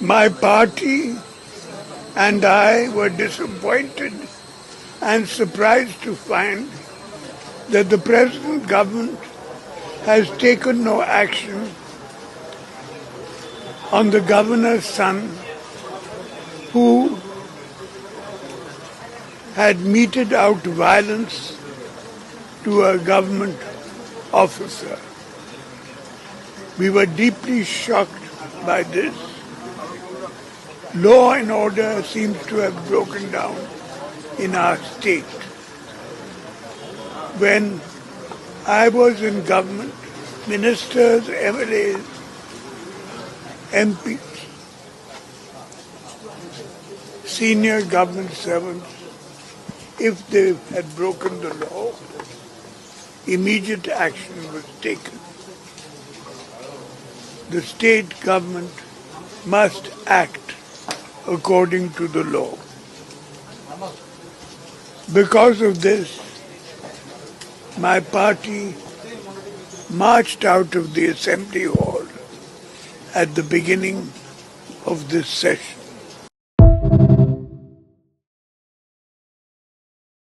My party and I were disappointed and surprised to find that the present government has taken no action on the governor's son who had meted out violence to a government officer. We were deeply shocked by this. Law and order seems to have broken down in our state. When I was in government, ministers, MLAs, MPs, senior government servants, if they had broken the law, immediate action was taken. The state government must act according to the law. Because of this, my party marched out of the assembly hall at the beginning of this session.